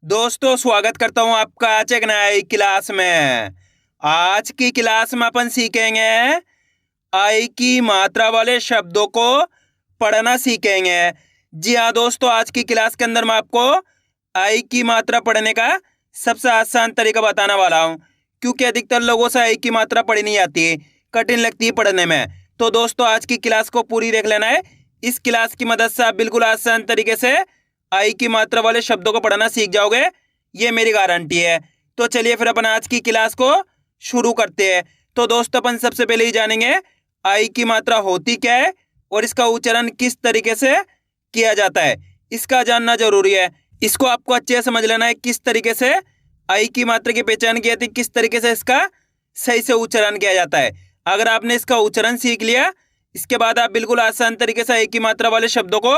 दोस्तों स्वागत करता हूं आपका आज एक नई क्लास में। आज की क्लास में अपन सीखेंगे आई की मात्रा वाले शब्दों को पढ़ना सीखेंगे। जी हाँ दोस्तों, आज की क्लास के अंदर मैं आपको आई की मात्रा पढ़ने का सबसे आसान तरीका बताने वाला हूं, क्योंकि अधिकतर लोगों से आई की मात्रा पढ़ी नहीं आती, कठिन लगती है पढ़ने में। तो दोस्तों आज की क्लास को पूरी देख लेना है। इस क्लास की मदद से आप बिल्कुल आसान तरीके से आई की मात्रा वाले शब्दों को पढ़ना सीख जाओगे, ये मेरी गारंटी है। तो चलिए फिर अपन आज की क्लास को शुरू करते हैं। तो दोस्तों अपन सबसे पहले ही जानेंगे आई की मात्रा होती क्या है और इसका उच्चारण किस तरीके से किया जाता है, इसका जानना जरूरी है। इसको आपको अच्छे से समझ लेना है किस तरीके से आई की मात्रा की पहचान की जाती है, किस तरीके से इसका सही से उच्चारण किया जाता है। अगर आपने इसका उच्चारण सीख लिया, इसके बाद आप बिल्कुल आसान तरीके से आई की मात्रा वाले शब्दों को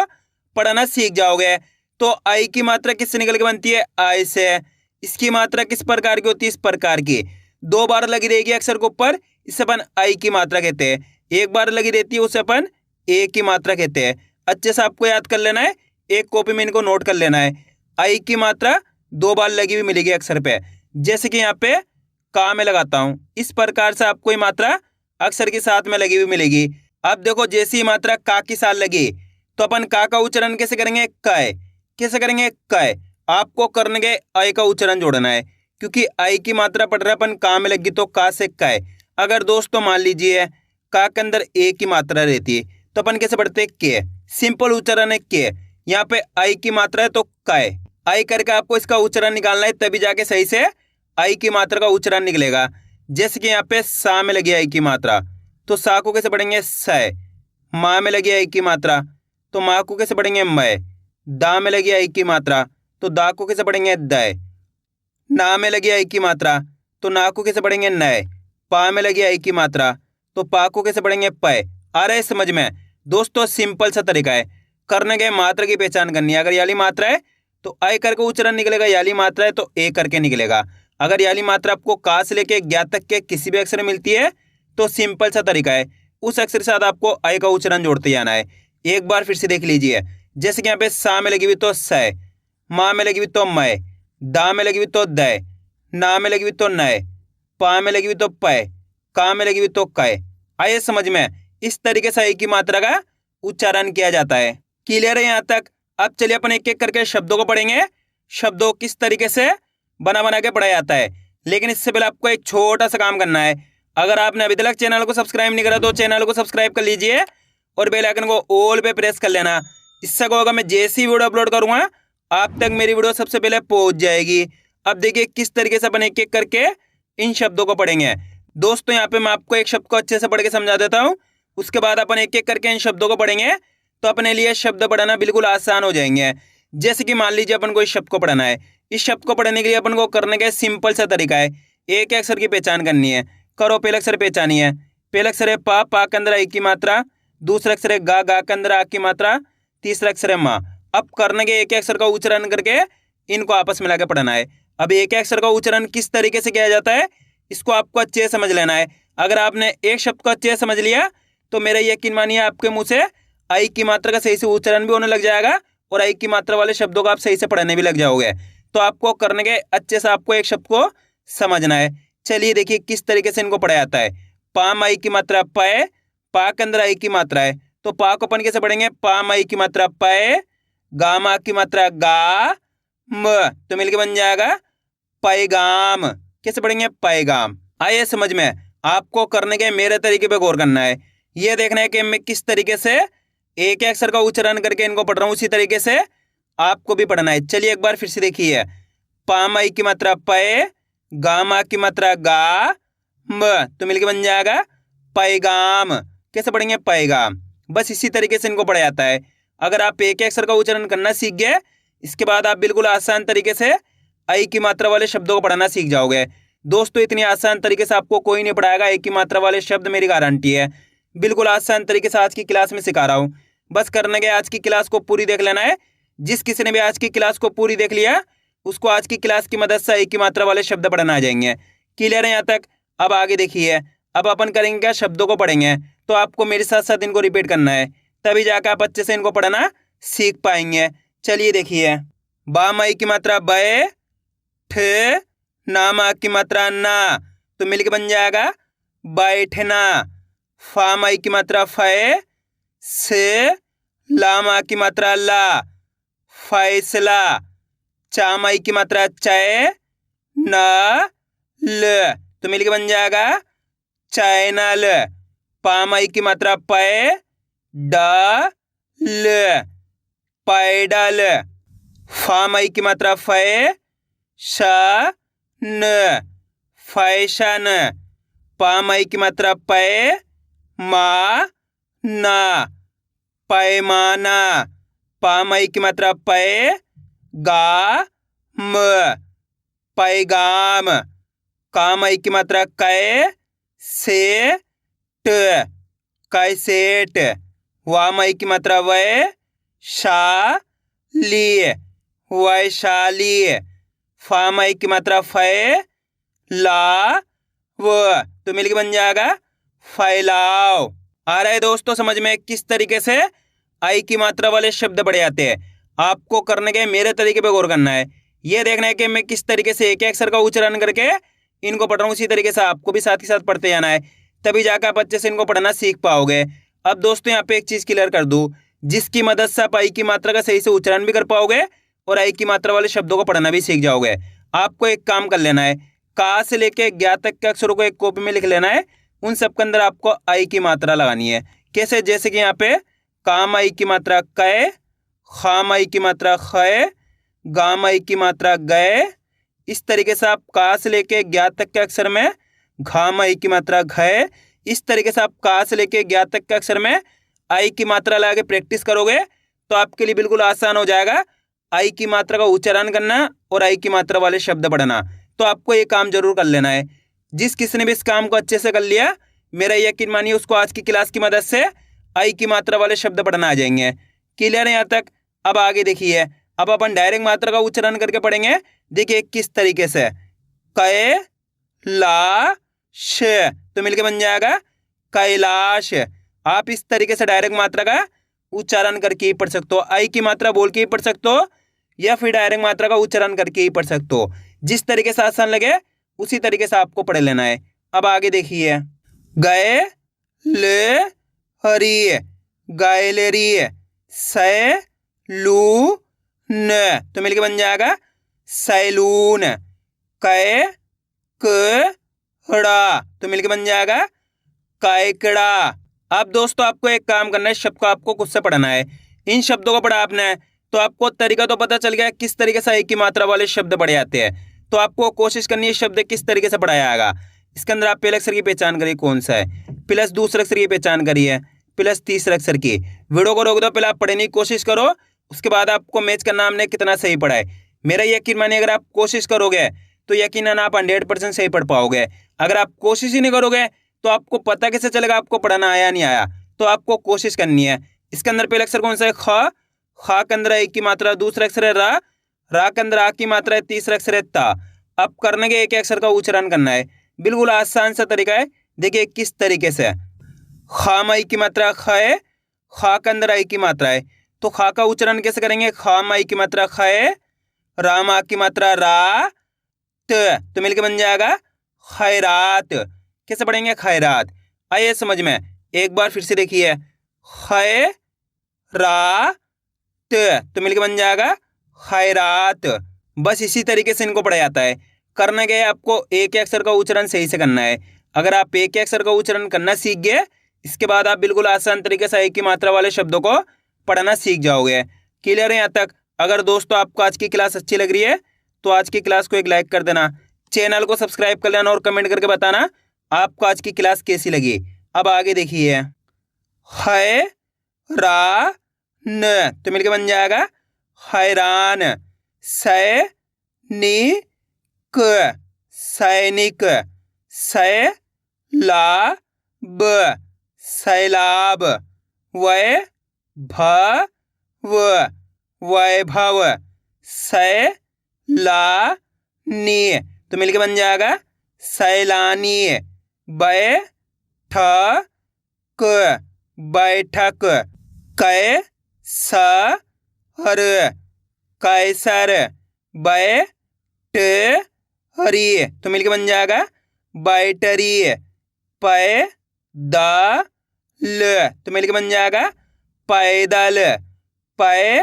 पढ़ना सीख जाओगे। तो आई की मात्रा किससे निकल के बनती है? आई से। इसकी मात्रा किस प्रकार की होती है? इस प्रकार की। दो बार लगी रहेगी अक्षर के ऊपर, इसे अपन आई की मात्रा कहते हैं। एक बार लगी रहती है उसे अपन ए की मात्रा कहते हैं। अच्छे से आपको याद कर लेना है, एक कॉपी में इनको नोट कर लेना है। आई की मात्रा दो बार लगी हुई मिलेगी अक्षर पे, जैसे कि यहाँ पे का में लगाता हूँ, इस प्रकार से आपको ये मात्रा अक्षर के साथ में लगी हुई मिलेगी। अब देखो जैसी मात्रा का की साथ लगी तो अपन का उच्चारण कैसे करेंगे? कै। कैसे करेंगे? कै। आपको करने के आई का उच्चारण जोड़ना है, क्योंकि आई की मात्रा पढ़ रहे अपन का में लगी तो का से कै। अगर दोस्तों मान लीजिए का के अंदर ए की मात्रा रहती है तो अपन कैसे पढ़ते हैं? के। सिंपल उच्चारण है के। यहाँ पे आई की मात्रा है तो कै। आई करके आपको इसका उच्चारण निकालना है, तभी जाके सही से आई की मात्रा का उच्चारण निकलेगा। जैसे कि यहाँ पे सा में लगी आई की मात्रा तो सा को कैसे पढ़ेंगे? सै। माँ में लगी आई की मात्रा तो माँ को कैसे पढ़ेंगे? मै। दा में लगी आई की मात्रा तो दा को कैसे पढ़ेंगे? दै। ना में लगी आई की मात्रा तो ना को कैसे पढ़ेंगे? नै। पा में लगी आई की मात्रा तो पा को कैसे पढ़ेंगे? पै। आ रहा है समझ में? दोस्तों सिंपल सा तरीका है, करने के मात्रा की पहचान करनी है। अगर याली मात्रा है तो आई करके उच्चारण निकलेगा, याली मात्रा है तो ए करके निकलेगा। अगर याली मात्रा आपको का से लेके ज्ञा तक के किसी भी अक्षर में मिलती है तो सिंपल सा तरीका है, उस अक्षर के साथ आपको आई का उच्चारण जोड़ते जाना है। एक बार फिर से देख लीजिए, जैसे कि यहाँ पे सा में लगी हुई तो सै, माँ में लगी हुई तो मै, दा में लगी हुई तो दै, ना में लगी हुई तो नै, पा में लगी हुई तो पै, का में लगी हुई तो कै। आइए समझ में? इस तरीके से आई की मात्रा का उच्चारण किया जाता है। क्लियर है यहाँ तक? अब चलिए अपन एक एक करके शब्दों को पढ़ेंगे, शब्दों किस तरीके से बना बना के पढ़ा जाता है। लेकिन इससे पहले आपको एक छोटा सा काम करना है। अगर आपने अभी तक चैनल को सब्सक्राइब नहीं करा तो चैनल को सब्सक्राइब कर लीजिए और बेल आइकन को ऑल पे प्रेस कर लेना। इससे क्या होगा, मैं जैसी वीडियो अपलोड करूंगा आप तक मेरी वीडियो सबसे पहले पहुंच जाएगी। अब देखिए किस तरीके से अपन एक एक करके इन शब्दों को पढ़ेंगे। दोस्तों यहाँ पे मैं आपको एक शब्द को अच्छे से पढ़ के समझा देता हूँ, उसके बाद अपन एक एक करके इन शब्दों को पढ़ेंगे तो अपने लिए शब्द पढ़ना बिल्कुल आसान हो जाएंगे। जैसे कि मान लीजिए अपन को इस शब्द को पढ़ना है। इस शब्द को पढ़ने के लिए अपन को करने का सिंपल सा तरीका है, एक अक्षर की पहचान करनी है। करो, पहला अक्षर पहचानिए। पहला अक्षर है पा, पा के अंदर आई की मात्रा। दूसरा अक्षर है गा, गा के अंदर आ की मात्रा। तीसरा अक्षर है माँ। अब करने के एक अक्षर का उच्चारण करके इनको आपस में लाकर पढ़ना है। अब एक अक्षर का उच्चारण किस तरीके से किया जाता है इसको आपको अच्छे से समझ लेना है। अगर आपने एक शब्द को अच्छे से समझ लिया तो मेरा यकीन मानिए आपके मुंह से आई की मात्रा का सही से उच्चारण भी होने लग जाएगा और आई की मात्रा वाले शब्दों को आप सही से पढ़ने भी लग जाओगे। तो आपको करने के अच्छे से आपको एक शब्द को समझना है। चलिए देखिए किस तरीके से इनको पढ़ा जाता है। पाम आई की मात्रा पै, पा के अंदर आई की मात्रा है तो पा को अपन कैसे पढ़ेंगे? पाम आई की मात्रा पै, गाम आ की मात्रा गा, म तो मिलके बन जाएगा पैगाम। कैसे पढ़ेंगे? पैगाम। आइए समझ में? आपको करने के मेरे तरीके पे गौर करना है, ये देखना है कि मैं किस तरीके से एक अक्षर का उच्चारण करके इनको पढ़ रहा हूँ, उसी तरीके से आपको भी पढ़ना है। चलिए एक बार फिर से देखिए, पाम आई की मात्रा पै, गामा की मात्रा गा, म तो मिलके बन जाएगा पैगाम। कैसे पढ़ेंगे? पैगाम। बस इसी तरीके से इनको पढ़ा जाता है। अगर आप एक अक्षर का उच्चारण करना सीख गए, इसके बाद आप बिल्कुल आसान तरीके से आई की मात्रा वाले शब्दों को पढ़ना सीख जाओगे। दोस्तों इतनी आसान तरीके से आपको कोई नहीं पढ़ाएगा आई की मात्रा वाले शब्द, मेरी गारंटी है। बिल्कुल आसान तरीके से आज की क्लास में सिखा रहा हूँ, बस करने के आज की क्लास को पूरी देख लेना है। जिस किसी ने भी आज की क्लास को पूरी देख लिया उसको आज की क्लास की मदद से आई की मात्रा वाले शब्द पढ़ना आ जाएंगे। क्लियर है यहाँ तक? अब आगे देखिए, अब अपन करेंगे क्या? शब्दों को पढ़ेंगे तो आपको मेरे साथ साथ इनको रिपीट करना है, तभी जाकर आप अच्छे से इनको पढ़ना सीख पाएंगे। चलिए देखिए, बाम आई की मात्रा बै, ठ नामा की मात्रा ना, तो मिलके बन जाएगा बैठना। फा माई की मात्रा फै, से लामा की मात्रा ला, फैसला। चा माई की मात्रा चय, न ल, तो मिलके बन जाएगा चैनल। पा माई की मात्रा पै, ड ल, पैडल। फा माई की मात्रा फै, श न, फैशन। पा माई की मात्रा पै, मा ना, पैमाना। पा माई की मात्रा पै, गा म, पैगाम। का माई की मात्रा कै, से ट, कैसेट। वा माई की मात्रा वै, शा ली, वैशाली। फा माई की मात्रा फै, ला व, तो मिलके बन जाएगा फैलाव। आ रहा है दोस्तों समझ में किस तरीके से आई की मात्रा वाले शब्द पढ़े जाते हैं। आपको करने के मेरे तरीके पे गौर करना है। ये देखना है कि मैं किस तरीके से एक एक अक्षर का उच्चारण करके इनको पढ़ रहा हूँ, उसी तरीके से आपको भी साथ ही साथ पढ़ते जाना है, तभी जाकर आप अच्छे से इनको पढ़ना सीख पाओगे। अब दोस्तों यहाँ पे एक चीज क्लियर कर दूं, जिसकी मदद से आप आई की मात्रा का सही से उच्चारण भी कर पाओगे और आई की मात्रा वाले शब्दों को पढ़ना भी सीख जाओगे। आपको एक काम कर लेना है, का से लेके ज्ञा तक के अक्षरों को एक कॉपी में लिख लेना है। उन सब के अंदर आपको आई की मात्रा लगानी है। कैसे? जैसे कि यहाँ पे काम आई की मात्रा कै, खाम आई की मात्रा खै, गाम आई की मात्रा गए। इस तरीके से आप का से लेके ज्ञा तक के अक्षर में घाम आई की मात्रा घय। इस तरीके से आप का से लेके ज्ञा तक के अक्षर में आई की मात्रा लगा के प्रैक्टिस करोगे तो आपके लिए बिल्कुल आसान हो जाएगा आई की मात्रा का उच्चारण करना और आई की मात्रा वाले शब्द पढ़ना। तो आपको ये काम जरूर कर लेना है। जिस किसी ने भी इस काम को अच्छे से कर लिया, मेरा यकीन मानिए उसको आज की क्लास की मदद से आई की मात्रा वाले शब्द पढ़ना आ जाएंगे। क्लियर है यहाँ तक? अब आगे देखिए, अब अपन डायरेक्ट मात्रा का उच्चारण करके पढ़ेंगे। देखिए किस तरीके से, कै ला श, तो मिलके बन जाएगा कैलाश। आप इस तरीके से डायरेक्ट मात्रा का उच्चारण करके ही पढ़ सकते हो, आई की मात्रा बोल के ही पढ़ सकते हो या फिर डायरेक्ट मात्रा का उच्चारण करके ही पढ़ सकते हो। जिस तरीके से आसान लगे उसी तरीके से आपको पढ़ लेना है। अब आगे देखिए, गए ले हरी, गायलेरी, सै लू न, तो मिलके बन जाएगा सैलून। कै कड़ा, तो मिलके बन जाएगा कैकड़ा। अब दोस्तों आपको एक काम करना है, शब्द को आपको खुद से पढ़ना है। इन शब्दों को पढ़ा आपने तो आपको तरीका तो पता चल गया किस तरीके से एक ही मात्रा वाले शब्द पढ़े जाते हैं। तो आपको कोशिश करनी है शब्द किस तरीके से पढ़ाया जाएगा। इसके अंदर आप पहले अक्षर की पहचान करिए कौन सा है, प्लस दूसरे अक्षर की पहचान करिए, प्लस तीसरे अक्षर की। वीडियो को रोक दो, पहले आप पढ़ने की कोशिश करो, उसके बाद आपको मैच करना हमने कितना सही पढ़ा है। मेरा यकीन मानिए अगर आप कोशिश करोगे तो यकीनन आप 100% सही पढ़ पाओगे। अगर आप कोशिश ही नहीं करोगे तो आपको पता कैसे चलेगा आपको पढ़ना आया नहीं आया। तो आपको कोशिश करनी है। इसके अंदर पहले अक्षर कौन सा है? ख, खा के अंदर एक की मात्रा, दूसरा अक्षर है रा, रा के अंदर आ की मात्रा है, तीसरा अक्षर है ता। अब करने के एक अक्षर का उच्चारण करना है, बिल्कुल आसान सा तरीका है। देखिए किस तरीके से, खाम आई की मात्रा ख है, खा के अंदर आई की मात्रा है, तो खा का उच्चारण कैसे करेंगे? खाम आई की मात्रा ख है, राम आ की मात्रा रा, त, तो मिलके बन जाएगा खैरात। कैसे पढ़ेंगे? खैरात। आइए समझ में, एक बार फिर से देखिए, खै रा त, तो मिलके बन जाएगा खैरात। बस इसी तरीके से इनको पढ़ा जाता है। करना क्या है, आपको एक ही अक्षर का उच्चारण सही से करना है। अगर आप एक ही अक्षर का उच्चारण करना सीख गए, इसके बाद आप बिल्कुल आसान तरीके से एक ही मात्रा वाले शब्दों को पढ़ना सीख जाओगे। क्लियर है यहाँ तक? अगर दोस्तों आपको आज की क्लास अच्छी लग रही है तो आज की क्लास को एक लाइक कर देना, चैनल को सब्सक्राइब कर लेना और कमेंट करके बताना आपको आज की क्लास कैसी लगी। अब आगे देखिए, है रा न, तो मिलके बन जाएगा हैरान। सै नी क, सैनिक। सै ला ब, सैलाब। वै भ व, वैभव। सै ला नी, तो मिलके बन जाएगा सैलानी। बै ठ क, बैठक। कै स हर, कैसर। बै ट हरी तो मिलके बन जाएगा बैटरी। पैदल तो मिलके बन जाएगा पैदल। पैरवी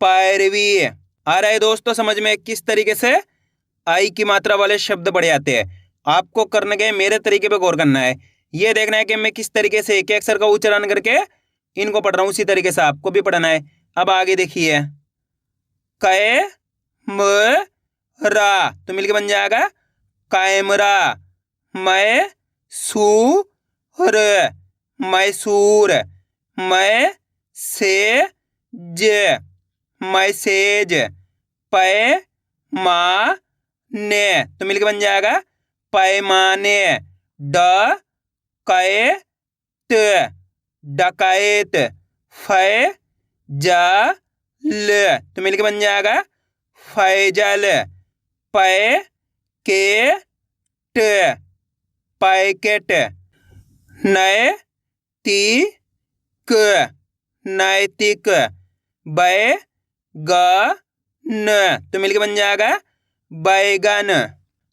पैरवी। आ रहा है दोस्तों समझ में किस तरीके से आई की मात्रा वाले शब्द बढ़ जाते हैं। आपको करने के मेरे तरीके पे गौर करना है। ये देखना है कि मैं किस तरीके से एक एक अक्षर का उच्चारण करके इनको पढ़ रहा हूँ, उसी तरीके से आपको भी पढ़ना है। अब आगे देखिए, कैमरा तो मिलके बन जाएगा camera. Mysore Mysore. Message message. पैमाने तो मिलके बन जाएगा पैमाने। डकैत डकैत। फैजल तो मिलके बन जाएगा फैजल। Packet packet. नैतिक नैतिक। बैगन तो मिलके बन जाएगा बैगन।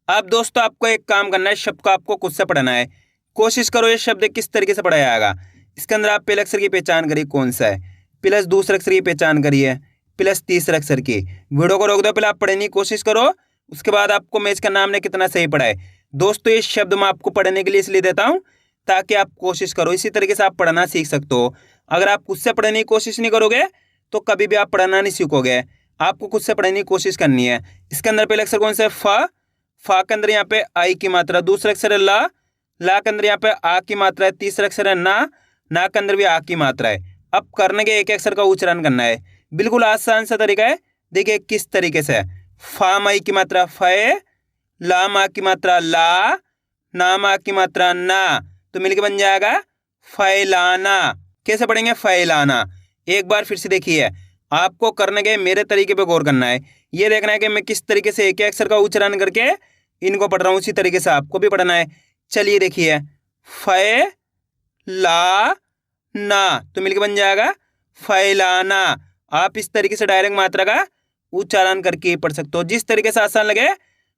अब दोस्तों आपको एक काम करना है, शब्द को आपको खुद से पढ़ना है। कोशिश करो ये शब्द किस तरीके से पढ़ा जाएगा। इसके अंदर आप पहले अक्षर की पहचान करिए कौन सा है, प्लस दूसरे अक्षर की पहचान करिए, प्लस तीसरे अक्षर की। वीडियो को रोक दो, पहले आप पढ़ने की कोशिश करो, उसके बाद आपको मैं इसका नाम ने कितना सही पढ़ा है। दोस्तों ये शब्द मैं आपको पढ़ने के लिए इसलिए देता हूँ ताकि आप कोशिश करो, इसी तरीके से आप पढ़ना सीख सकते हो। अगर आप खुद से पढ़ने की कोशिश नहीं करोगे तो कभी भी आप पढ़ना नहीं सीखोगे। आपको खुद से पढ़ने की कोशिश करनी है। इसके अंदर पहले अक्षर कौन सा है, फा के अंदर यहाँ पे आई की मात्रा, दूसरा अक्षर है ला के अंदर यहाँ पे आ की मात्रा है, तीसरा अक्षर है ना के अंदर भी आ की मात्रा है। अब करने के एक अक्षर का उच्चारण करना है, बिल्कुल आसान सा तरीका है। देखिए किस तरीके से, फा माई की मात्रा फे, ला मा की मात्रा ला, ना मा की मात्रा ना, तो मिलके बन जाएगा फैलाना। कैसे पढ़ेंगे, फैलाना। एक बार फिर से देखिए, आपको करने के मेरे तरीके पे गौर करना है। ये देखना है कि मैं किस तरीके से एक अक्षर का उच्चारण करके इनको पढ़ रहा हूँ, उसी तरीके से आपको भी पढ़ना है। चलिए देखिए, फैलाना तो मिलके बन जाएगा फैलाना। आप इस तरीके से डायरेक्ट मात्रा का उच्चारण करके पढ़ सकते हो, जिस तरीके से आसान लगे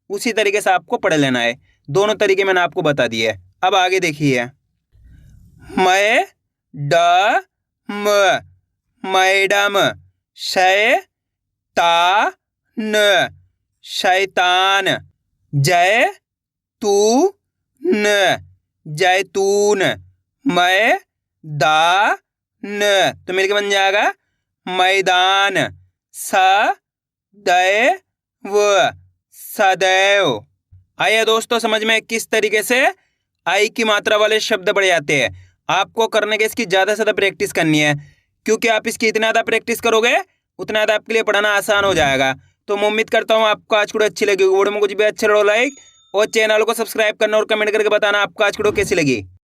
उसी तरीके से आपको पढ़ लेना है। दोनों तरीके मैंने आपको बता दिए। अब आगे देखिए, मैडम मैडम। शैतान शैतान। जैतून जैतून। मैदान तो मिलके बन जाएगा मैदान। सदैव सदैव। आइए दोस्तों समझ में किस तरीके से आई की मात्रा वाले शब्द बढ़ जाते हैं। आपको करने के इसकी ज़्यादा से ज़्यादा प्रैक्टिस करनी है, क्योंकि आप इसकी इतना ज़्यादा प्रैक्टिस करोगे उतना ज़्यादा आपके लिए पढ़ाना आसान हो जाएगा। तो मैं उम्मीद करता हूँ आपको आज वीडियो अच्छी लगी। वीडियो में कुछ भी अच्छा लगा लाइक और चैनल को सब्सक्राइब करना और कमेंट करके बताना आपको आज वीडियो कैसी लगी।